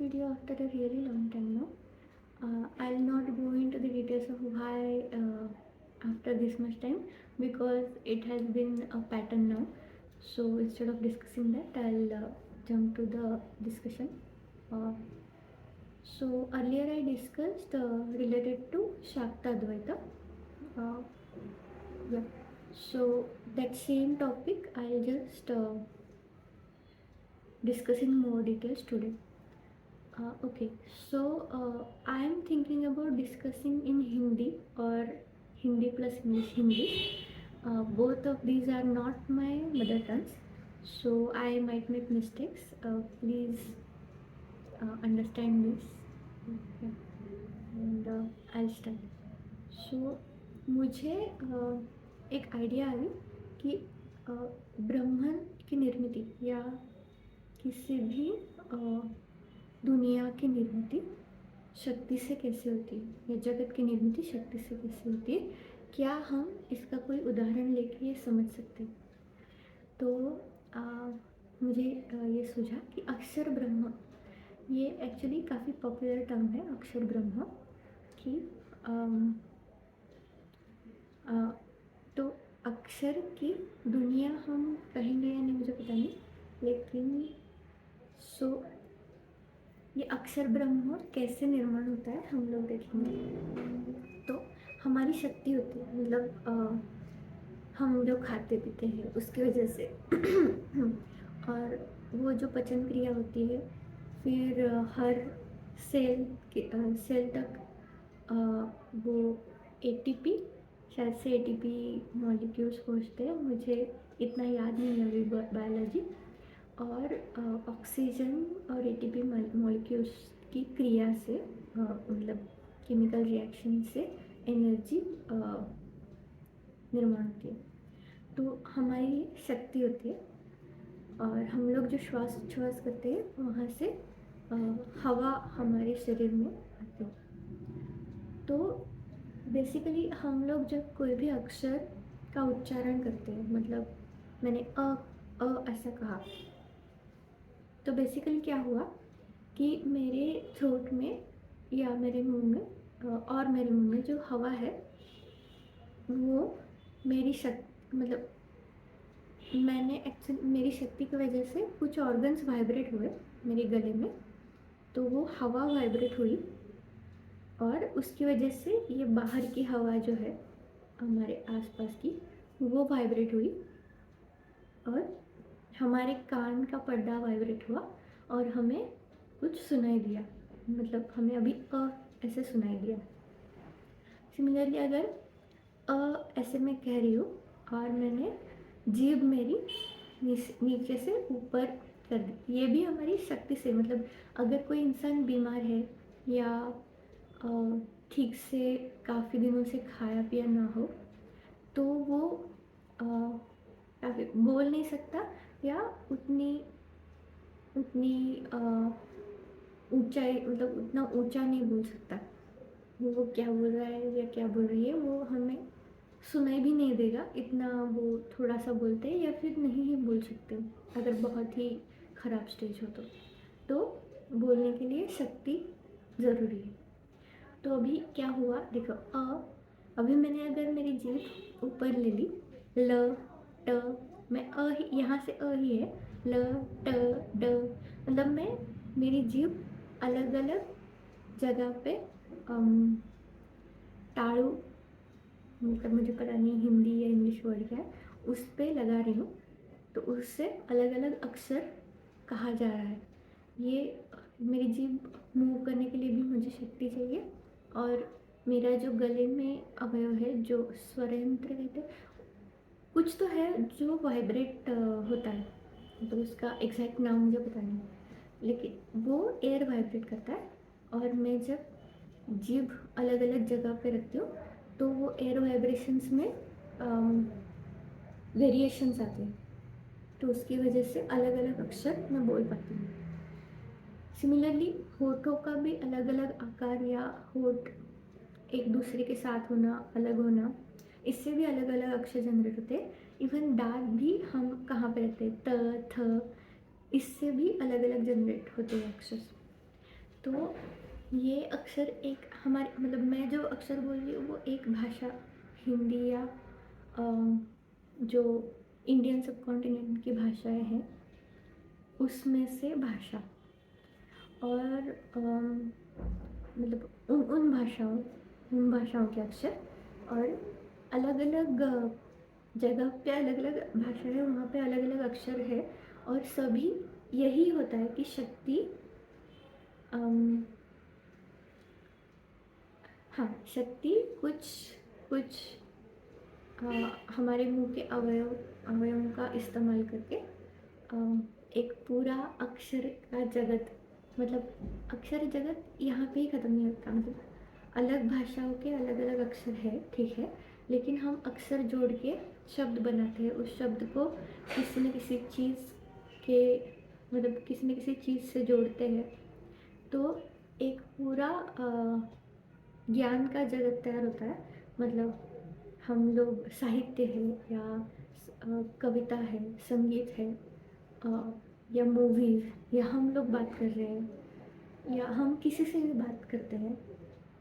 video after a really long time now. I'll not go into the details of why after this much time, because it has been a pattern now. So instead of discussing that, I'll jump to the discussion. Uh, so earlier I discussed related to Shakta Advaita. Uh, yeah. So that same topic I'll just discuss in more details today. Okay, so I am thinking about discussing in Hindi or Hindi plus English Hindi. Both of these are not my mother tongues, so I might make mistakes. Please understand this. Okay. And I'll start. So मुझे एक idea I कि ब्रह्मांड की निर्मिति या किसी भी दुनिया की निर्मिति शक्ति से कैसे होती है या जगत की निर्मिति शक्ति से कैसे होती है, क्या हम इसका कोई उदाहरण लेके ये समझ सकते हैं? तो मुझे ये सूझा कि अक्षर ब्रह्म, ये एक्चुअली काफ़ी पॉपुलर टर्म है अक्षर ब्रह्म कि तो अक्षर की दुनिया हम कहेंगे या नहीं मुझे पता नहीं, लेकिन ये अक्षर ब्रह्म कैसे निर्माण होता है हम लोग देखेंगे। तो हमारी शक्ति होती है, मतलब हम जो खाते पीते हैं उसकी वजह से और वो जो पचन क्रिया होती है, फिर हर सेल तक वो एटीपी, शायद से एटीपी मॉलिक्यूल्स पहुँचते हैं, मुझे इतना याद नहीं है अभी बायोलॉजी, और ऑक्सीजन और एटीपी मॉलिक्यूल्स की क्रिया से मतलब केमिकल रिएक्शन से एनर्जी निर्माण होती है। तो हमारी शक्ति होती है और हम लोग जो श्वास करते हैं वहाँ से हवा हमारे शरीर में आती है। तो बेसिकली हम लोग जब कोई भी अक्षर का उच्चारण करते हैं, मतलब मैंने अ ऐसा कहा, तो बेसिकली क्या हुआ कि मेरे थ्रोट में या मेरे मुंह में और मेरे मुंह में जो हवा है वो मेरी शक्ति, मतलब मैंने एक्चुअली मेरी शक्ति की वजह से कुछ ऑर्गन्स वाइब्रेट हुए मेरे गले में, तो वो हवा वाइब्रेट हुई और उसकी वजह से ये बाहर की हवा जो है हमारे आसपास की वो वाइब्रेट हुई और हमारे कान का पर्दा वाइब्रेट हुआ और हमें कुछ सुनाई दिया, मतलब हमें अभी ऐसे सुनाई दिया। सिमिलरली अगर ऐसे मैं कह रही हूँ और मैंने जीभ मेरी नीचे से ऊपर कर दी, ये भी हमारी शक्ति से, मतलब अगर कोई इंसान बीमार है या ठीक से काफ़ी दिनों से खाया पिया ना हो तो वो बोल नहीं सकता या उतनी ऊंचाई, मतलब उतना ऊंचा नहीं बोल सकता, वो क्या बोल रहा है या क्या बोल रही है वो हमें सुनाई भी नहीं देगा, इतना वो थोड़ा सा बोलते हैं या फिर नहीं ही बोल सकते अगर बहुत ही ख़राब स्टेज हो तो बोलने के लिए शक्ति ज़रूरी है। तो अभी क्या हुआ देखो, अभी मैंने अगर मेरी जीभ ऊपर ले ली, ल ट, मैं ही यहाँ से ही है, ल ट ड, मतलब मैं मेरी जीभ अलग अलग जगह पे टाड़ू, मतलब मुझे पता नहीं हिंदी या इंग्लिश वर्ड क्या है, उस पर लगा रही हूँ, तो उससे अलग अलग अक्षर कहा जा रहा है। ये मेरी जीभ मूव करने के लिए भी मुझे शक्ति चाहिए और मेरा जो गले में अवयव है जो स्वर यंत्र कहते हैं, कुछ तो है जो वाइब्रेट होता है, तो उसका एग्जैक्ट नाम मुझे पता नहीं, लेकिन वो एयर वाइब्रेट करता है और मैं जब जीभ अलग अलग जगह पे रखती हूँ तो वो एयर वाइब्रेशंस में वेरिएशंस आते हैं, तो उसकी वजह से अलग अलग अक्षर मैं बोल पाती हूँ। सिमिलरली होठों का भी अलग अलग आकार या होठ एक दूसरे के साथ होना, अलग होना, इससे भी अलग अलग अक्षर जनरेट होते हैं। इवन दांत भी हम कहाँ पे रखते हैं, त थ, इससे भी अलग अलग जनरेट होते हैं अक्षर। तो ये अक्सर एक हमारे मतलब मैं जो अक्सर बोल रही हूँ वो एक भाषा हिंदी या जो इंडियन सबकॉन्टिनेंट की भाषाएं हैं उसमें से भाषा और मतलब उन भाषाओं के अक्षर और अलग अलग जगह पे अलग अलग भाषा है, वहाँ पे अलग अलग अक्षर है और सभी यही होता है कि शक्ति हाँ शक्ति कुछ कुछ हमारे मुंह के अवयवों का इस्तेमाल करके एक पूरा अक्षर का जगत मतलब अक्षर जगत यहाँ पे ही ख़त्म नहीं होता। मतलब अलग भाषाओं के अलग अलग अक्षर है, ठीक है, लेकिन हम अक्षर जोड़ के शब्द बनाते हैं। उस शब्द को किसी न किसी चीज़ के मतलब किसी न किसी चीज़ से जोड़ते हैं, तो एक पूरा ज्ञान का जगत तैयार होता है। मतलब हम लोग साहित्य है या कविता है, संगीत है, या मूवीज़, या हम लोग बात कर रहे हैं या हम किसी से भी बात करते हैं,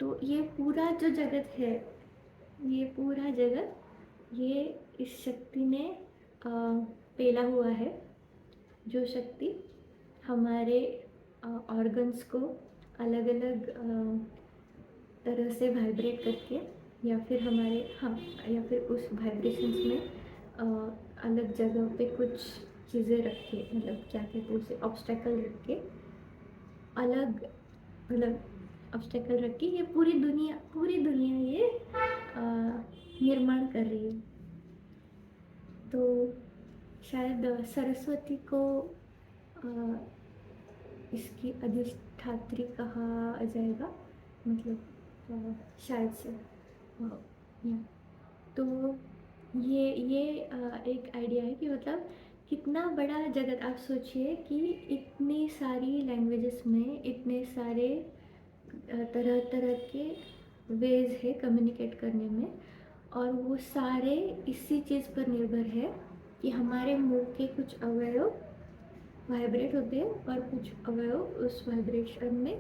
तो ये पूरा जो जगत है, ये पूरा जगत ये इस शक्ति ने पेला हुआ है। जो शक्ति हमारे ऑर्गन्स को अलग अलग तरह से वाइब्रेट करके या फिर या फिर उस वाइब्रेशंस में अलग जगह पे कुछ चीज़ें रख के मतलब क्या कहते हैं उसे ऑब्स्टेकल रख के अलग मतलब ऑब्स्टेकल रख के ये पूरी दुनिया ये निर्माण कर रही है। तो शायद सरस्वती को इसकी अधिष्ठात्री कहा जाएगा, मतलब शायद से या तो ये एक आइडिया है कि मतलब कितना बड़ा जगत। आप सोचिए कि इतनी सारी लैंग्वेजेस में इतने सारे तरह तरह के वेज है कम्युनिकेट करने में, और वो सारे इसी चीज़ पर निर्भर है कि हमारे मुंह के कुछ अवयव वाइब्रेट होते हैं और कुछ अवयव उस वाइब्रेशन में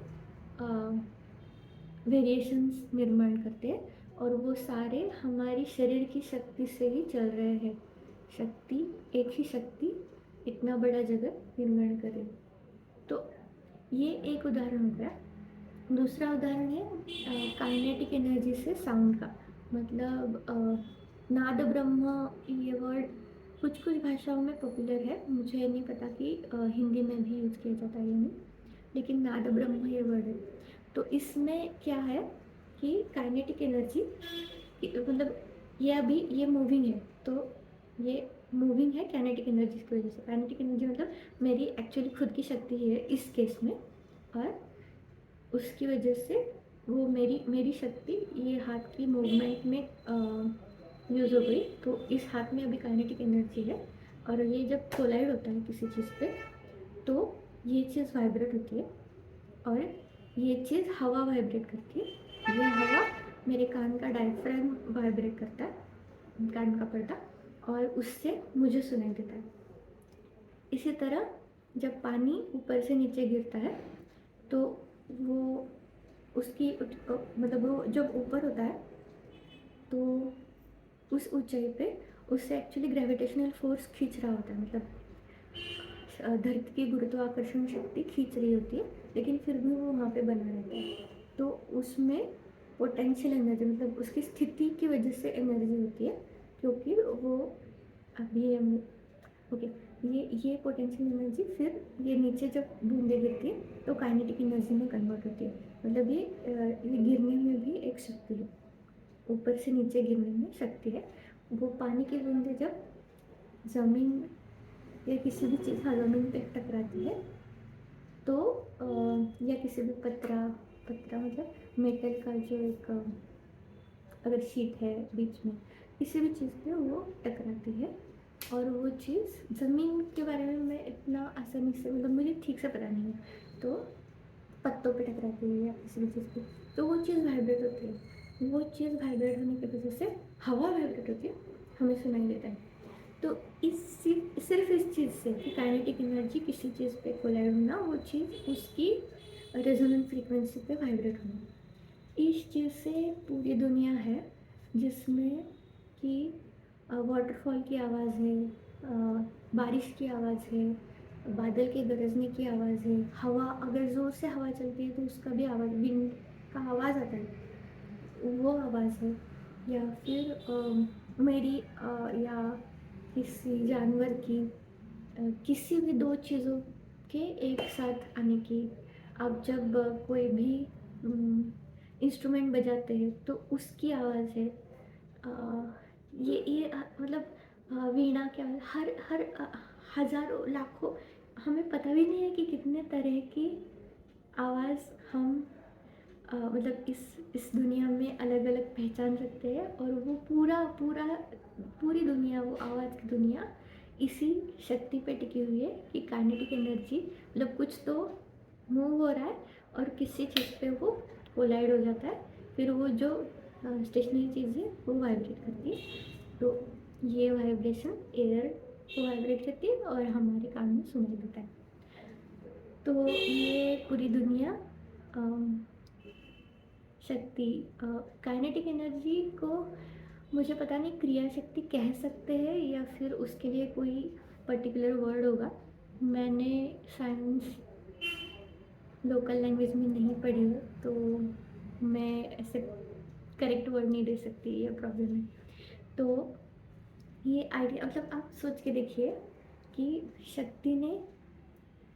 वेरिएशंस निर्माण करते हैं, और वो सारे हमारी शरीर की शक्ति से ही चल रहे हैं। एक ही शक्ति इतना बड़ा जगत निर्माण करे। तो ये एक उदाहरण हो गया। दूसरा उदाहरण है काइनेटिक एनर्जी से साउंड का। मतलब नाद ब्रह्म ये वर्ड कुछ कुछ भाषाओं में पॉपुलर है, मुझे नहीं पता कि हिंदी में भी यूज़ किया जाता है या नहीं, लेकिन नाद ब्रह्म ये वर्ड है। तो इसमें क्या है कि काइनेटिक एनर्जी मतलब ये मूविंग है, तो ये मूविंग है काइनेटिक एनर्जी की वजह से। काइनेटिक एनर्जी मतलब मेरी एक्चुअली खुद की शक्ति है इस केस में, और उसकी वजह से वो मेरी शक्ति ये हाथ की मूवमेंट में यूज़ हो गई। तो इस हाथ में अभी काइनेटिक एनर्जी है, और ये जब कोलाइड होता है किसी चीज़ पे तो ये चीज़ वाइब्रेट होती है, और ये चीज़ हवा वाइब्रेट करती है। ये हवा मेरे कान का डायफ्राम वाइब्रेट करता है, कान का पर्दा, और उससे मुझे सुनाई देता है। इसी तरह जब पानी ऊपर से नीचे गिरता है तो वो उसकी मतलब वो जब ऊपर होता है तो उस ऊंचाई पे उससे एक्चुअली ग्रेविटेशनल फोर्स खींच रहा होता है। मतलब धरती की गुरुत्वाकर्षण शक्ति खींच रही होती है, लेकिन फिर भी वो वहाँ पे बना रहता है। तो उसमें पोटेंशियल एनर्जी मतलब उसकी स्थिति की वजह से एनर्जी होती है, क्योंकि वो अभी ओके ये पोटेंशियल एनर्जी फिर ये नीचे जब बूंदें गिरती है तो काइनेटिक एनर्जी में कन्वर्ट होती है। मतलब ये गिरने में भी एक शक्ति है, ऊपर से नीचे गिरने में शक्ति है। वो पानी की बूंदें जब ज़मीन या किसी भी चीज़ ज़मीन पे टकराती है तो या किसी भी पतरा मतलब मेटल का जो एक अगर शीट है बीच में किसी भी चीज़ पे वो टकराती है, और वो चीज़ ज़मीन के बारे में मैं इतना आसानी से मतलब मुझे ठीक से पता नहीं है, तो पत्तों पे टकराती है या किसी भी चीज़ पे तो वो चीज़ वाइब्रेट होती है। वो चीज़ वाइब्रेट होने की वजह से हवा वाइब्रेट होती है, हमें सुनाई देता है। तो सिर्फ इस चीज़ से कि काइनेटिक एनर्जी किसी चीज़ पे कोलाइड होना वो चीज़ उसकी रेजोनेंट फ्रीक्वेंसी पे वाइब्रेट होना। इस चीज़ से पूरी दुनिया है जिसमें कि वाटरफॉल की आवाज़ है, बारिश की आवाज़ है, बादल के गरजने की आवाज़ है, हवा अगर ज़ोर से हवा चलती है तो उसका भी आवाज़, विंड का आवाज़ आता है, वो आवाज़ है। या फिर मेरी या किसी जानवर की, किसी भी दो चीज़ों के एक साथ आने की। आप जब कोई भी इंस्ट्रूमेंट बजाते हैं तो उसकी आवाज़ है। मतलब वीणा क्या, हर हर हज़ारों लाखों, हमें पता भी नहीं है कि कितने तरह की आवाज़ हम मतलब इस दुनिया में अलग अलग पहचान सकते हैं। और वो पूरी दुनिया, वो आवाज़ की दुनिया इसी शक्ति पे टिकी हुई है कि काइनेटिक एनर्जी, मतलब कुछ तो मूव हो रहा है और किसी चीज़ पे वो कोलाइड हो जाता है, फिर वो जो स्टेशनरी चीज़ है वो वाइब्रेट करती है। तो ये वाइब्रेशन एयर को वाइब्रेट करती है और हमारे कान में सुनाई देता है। तो ये पूरी दुनिया शक्ति, काइनेटिक एनर्जी को मुझे पता नहीं क्रिया शक्ति कह सकते हैं या फिर उसके लिए कोई पर्टिकुलर वर्ड होगा। मैंने साइंस लोकल लैंग्वेज में नहीं पढ़ी है तो मैं ऐसे करेक्ट वर्ड नहीं दे सकती, ये प्रॉब्लम है। तो ये आइडिया, मतलब आप सोच के देखिए कि शक्ति ने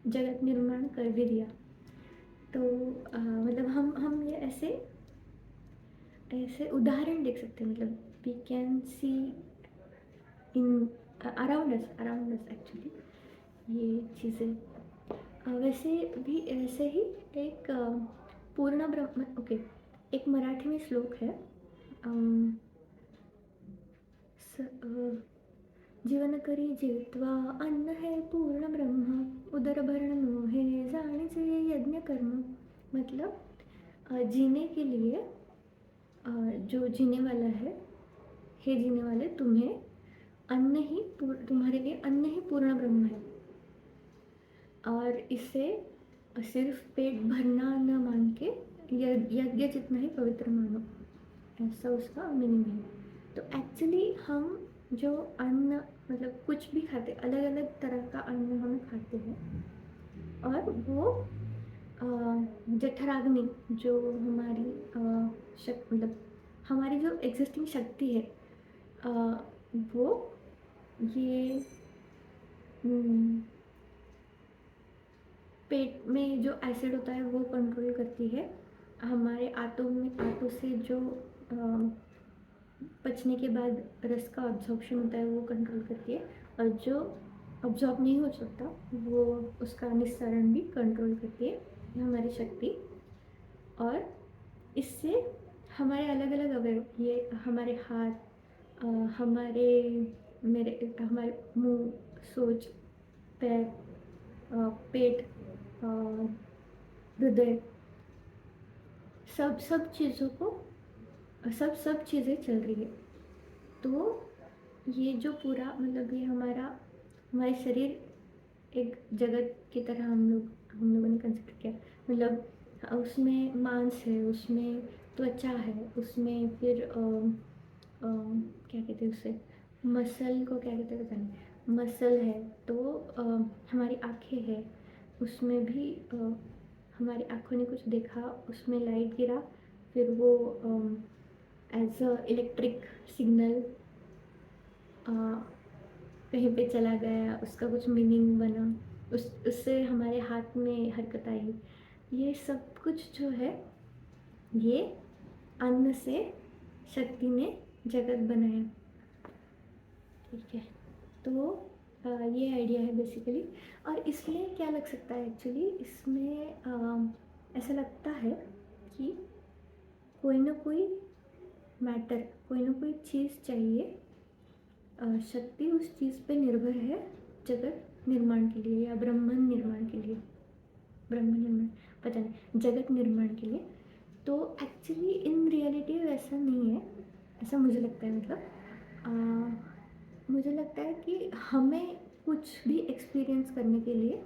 जगत निर्माण कर भी दिया। तो मतलब हम ये ऐसे ऐसे उदाहरण देख सकते हैं, मतलब we can see in around us actually ये चीज़ें। वैसे भी ऐसे ही एक पूर्ण ब्रह्म, ओके, एक मराठी में श्लोक है, अम, जीवन करी जीवित्वा अन्न है पूर्ण ब्रह्म, उदर भरण मोहे जाणीचे यज्ञ कर्म। मतलब जीने के लिए जो जीने वाला है, हे जीने वाले, तुम्हें तुम्हारे लिए अन्न ही पूर्ण ब्रह्म है। और इसे सिर्फ पेट भरना न मान के यज्ञ जितना ही पवित्र मानो, ऐसा उसका मीनिंग है। तो एक्चुअली हम जो अन्न, मतलब कुछ भी खाते, अलग अलग तरह का अन्न हम खाते हैं, और वो जठराग्नि जो हमारी मतलब हमारी जो एग्जिस्टिंग शक्ति है, वो ये पेट में जो एसिड होता है वो कंट्रोल करती है। हमारे आंतों से जो पचने के बाद रस का अब्जॉर्प्शन होता है वो कंट्रोल करती है। और जो अब्जॉर्ब नहीं हो सकता वो उसका निस्सारण भी कंट्रोल करती है, ये हमारी शक्ति। और इससे हमारे अलग अलग अवयव, ये हमारे हाथ, हमारे मुंह, सोच, पैर, पेट, हृदय, सब चीज़ों को, सब चीज़ें चल रही है। तो ये जो पूरा, मतलब ये हमारे शरीर एक जगत की तरह हम लोगों ने कंसिडर किया। मतलब उसमें मांस है, उसमें त्वचा है, उसमें फिर क्या कहते हैं उसे, मसल को क्या कहते हैं पता नहीं, मसल है। तो हमारी आँखें हैं, उसमें भी हमारी आँखों ने कुछ देखा, उसमें लाइट गिरा, फिर वो एज अ इलेक्ट्रिक सिग्नल कहीं पे चला गया, उसका कुछ मीनिंग बना, उससे हमारे हाथ में हरकत आई। ये सब कुछ जो है, ये अन्न से शक्ति ने जगत बनाया। ठीक है, तो ये आइडिया है बेसिकली। और इसमें क्या लग सकता है, एक्चुअली इसमें ऐसा लगता है कि कोई ना कोई मैटर, कोई ना कोई चीज़ चाहिए, शक्ति उस चीज़ पे निर्भर है जगत निर्माण के लिए, या ब्रह्मांड निर्माण के लिए, ब्रह्म निर्माण पता नहीं, जगत निर्माण के लिए। तो एक्चुअली इन रियलिटी वैसा नहीं है, ऐसा मुझे लगता है। मतलब मुझे लगता है कि हमें कुछ भी एक्सपीरियंस करने के लिए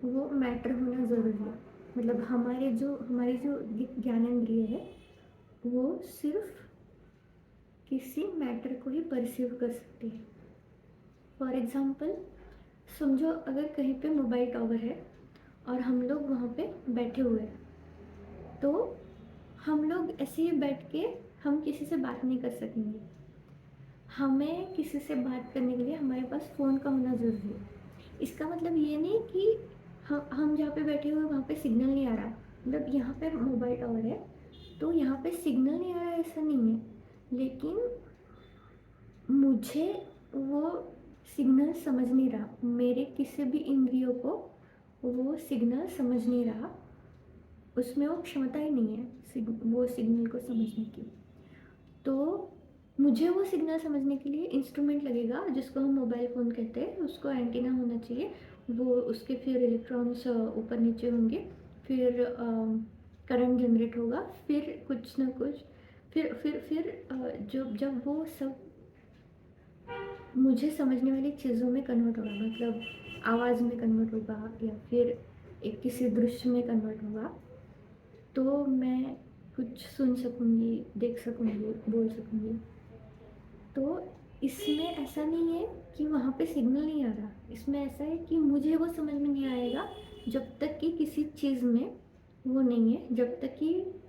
वो मैटर होना ज़रूरी है। मतलब हमारी जो ज्ञानेंद्रिय है वो सिर्फ किसी मैटर को ही परसीव कर सकती है। फॉर एग्ज़ाम्पल, समझो अगर कहीं पे मोबाइल टावर है और हम लोग वहाँ पे बैठे हुए हैं, तो हम लोग ऐसे ही बैठ के हम किसी से बात नहीं कर सकेंगे। हमें किसी से बात करने के लिए हमारे पास फ़ोन का होना ज़रूरी है। इसका मतलब ये नहीं कि हम जहाँ पे बैठे हुए हैं वहाँ पे सिग्नल नहीं आ रहा, मतलब यहाँ पे मोबाइल टावर है तो यहाँ पे सिग्नल नहीं आ रहा, ऐसा नहीं है। लेकिन मुझे वो सिग्नल समझ नहीं रहा, मेरे किसी भी इंद्रियों को वो सिग्नल समझ नहीं रहा, उसमें वो क्षमता ही नहीं है वो सिग्नल को समझने की। तो मुझे वो सिग्नल समझने के लिए इंस्ट्रूमेंट लगेगा जिसको हम मोबाइल फ़ोन कहते हैं, उसको एंटीना होना चाहिए, वो उसके फिर इलेक्ट्रॉन्स ऊपर नीचे होंगे, फिर करंट जनरेट होगा, फिर कुछ ना कुछ, फिर जब वो सब मुझे समझने वाली चीज़ों में कन्वर्ट होगा, मतलब आवाज़ में कन्वर्ट होगा या फिर एक किसी दृश्य में कन्वर्ट होगा, तो मैं कुछ सुन सकूँगी, देख सकूँगी, बोल सकूँगी। तो इसमें ऐसा नहीं है कि वहाँ पे सिग्नल नहीं आ रहा, इसमें ऐसा है कि मुझे वो समझ में नहीं आएगा जब तक कि किसी चीज़ में वो नहीं है, जब तक कि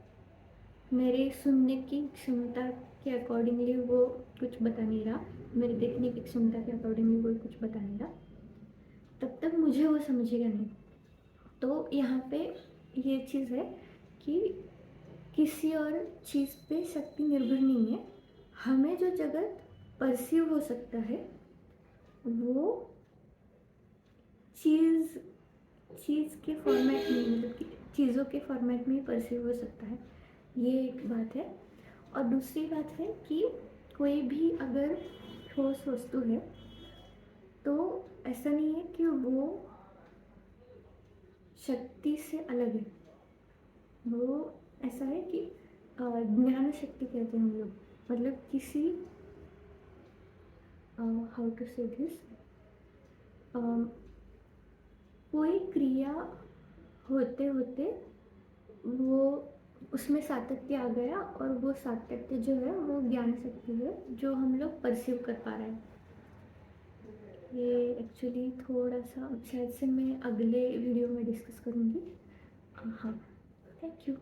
मेरे सुनने की क्षमता के अकॉर्डिंगली वो कुछ बता नहीं रहा, मेरे देखने की क्षमता के अकॉर्डिंगली वो कुछ बता नहीं रहा, तब तक मुझे वो समझेगा नहीं। तो यहाँ पे ये चीज़ है कि किसी और चीज़ पे शक्ति निर्भर नहीं है, हमें जो जगत परसीव हो सकता है वो चीज़ चीज़ के फॉर्मेट में, मतलब कि चीज़ों के फॉर्मेट में ही परसीव हो सकता है, ये एक बात है। और दूसरी बात है कि कोई भी अगर ठोस वस्तु है तो ऐसा नहीं है कि वो शक्ति से अलग है, वो ऐसा है कि ज्ञान शक्ति कहते हैं हम लोग, मतलब किसी हाउ टू से दिस, कोई क्रिया होते होते वो उसमें सातत्य आ गया और वो सातत्य जो है वो ज्ञान शक्ति है जो हम लोग परसीव कर पा रहे हैं। ये एक्चुअली थोड़ा सा शायद से मैं अगले वीडियो में डिस्कस करूँगी। हाँ, थैंक यू।